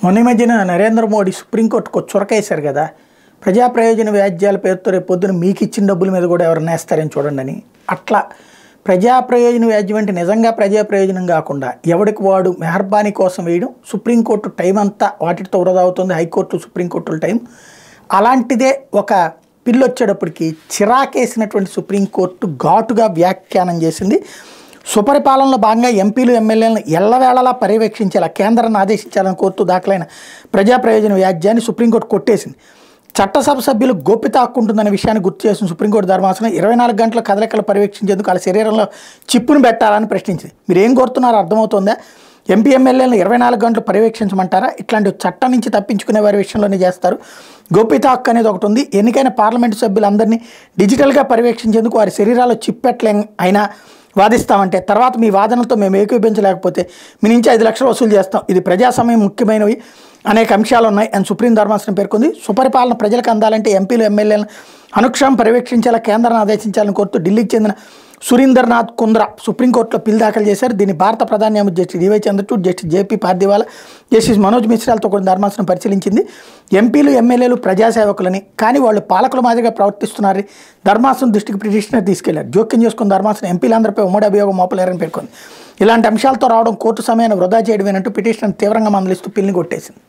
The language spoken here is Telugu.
మొన్న ఈ మధ్యన నరేంద్ర మోడీ సుప్రీంకోర్టుకు చురకేశారు కదా, ప్రజా ప్రయోజన వ్యాజ్యాల పేరుతో రేపు పొద్దున మీకు ఇచ్చిన డబ్బుల మీద కూడా ఎవరైనా వేస్తారని చూడండి అని. అట్లా ప్రజా ప్రయోజన వ్యాజ్యం అంటే నిజంగా ప్రజా ప్రయోజనం కాకుండా ఎవడికి వాడు మెహర్బానీ కోసం వేయడం, సుప్రీంకోర్టు టైం అంతా వాటితో వృధా అవుతుంది, హైకోర్టు సుప్రీంకోర్టుల టైం. అలాంటిదే ఒక పిల్లు వచ్చేటప్పటికి చిరాకేసినటువంటి సుప్రీంకోర్టు ఘాటుగా వ్యాఖ్యానం చేసింది. సుపరిపాలనలో భాగంగా ఎంపీలు ఎమ్మెల్యేలను ఎల్లవేళలా పర్యవేక్షించేలా కేంద్రాన్ని ఆదేశించాలని కోరుతూ దాఖలైన ప్రజా ప్రయోజన వ్యాజ్యాన్ని సుప్రీంకోర్టు కొట్టేసింది. చట్టసభ సభ్యులు గోప్యత హక్కు ఉంటుందనే విషయాన్ని గుర్తు చేసిన సుప్రీంకోర్టు ధర్మాసనం 24 గంటల కదలికలు పర్యవేక్షించేందుకు వాళ్ళ శరీరంలో చిప్పును పెట్టాలని ప్రశ్నించింది. మీరు ఏం కోరుతున్నారో అర్థమవుతుందా? ఎంపీ ఎమ్మెల్యేలను 24 గంటలు పర్యవేక్షించమంటారా? ఇట్లాంటి చట్టం నుంచి తప్పించుకునే వారి విషయంలోనే చేస్తారు. గోప్యత హక్కు అనేది ఒకటి ఉంది. ఎన్నికైన పార్లమెంటు సభ్యులందరినీ డిజిటల్గా పర్యవేక్షించేందుకు వారి శరీరాల్లో చిప్ పెట్టలే అయినా వాదిస్తామంటే తర్వాత మీ వాదనలతో మేము ఏకీభించలేకపోతే మీ నుంచి 5 లక్షలు వసూలు చేస్తాం. ఇది ప్రజాస్వామ్యం ముఖ్యమైనవి అనేక అంశాలు ఉన్నాయి అని సుప్రీం ధర్మాసనం పేర్కొంది. సుపరిపాలన ప్రజలకు అందాలంటే ఎంపీలు ఎమ్మెల్యేలను అనుక్షణం పర్యవేక్షించేలా కేంద్రాన్ని ఆదేశించాలని కోరుతూ ఢిల్లీకి చెందిన సురీందర్నాథ్ కుంద్రా సుప్రీంకోర్టులో పిల్ దాఖలు చేశారు. దీన్ని భారత ప్రధాన న్యాయమూర్తి Justice DY Chandrachud, Justice JP Pardiwala, Justice Manoj మిశ్రాలతో కూడిన ధర్మాసనం పరిశీలించింది. ఎంపీలు ఎమ్మెల్యేలు ప్రజాసేవకులని, కానీ వాళ్ళు పాలకుల మాదిరిగా ప్రవర్తిస్తున్నారని ధర్మాసనం దృష్టికి పిటిషనర్ తీసుకెళ్లారు. జోక్యం చేసుకున్న ధర్మాసనం ఎంపీలందరిపై ఉమ్మడి అభియోగం మోపలేరని పేర్కొంది. ఇలాంటి అంశాలతో రావడం కోర్టు సమయాన్ని వృధా చేయడమేనంటూ పిటిషనర్ తీవ్రంగా మందలిస్తూ పిల్ని కొట్టేసింది.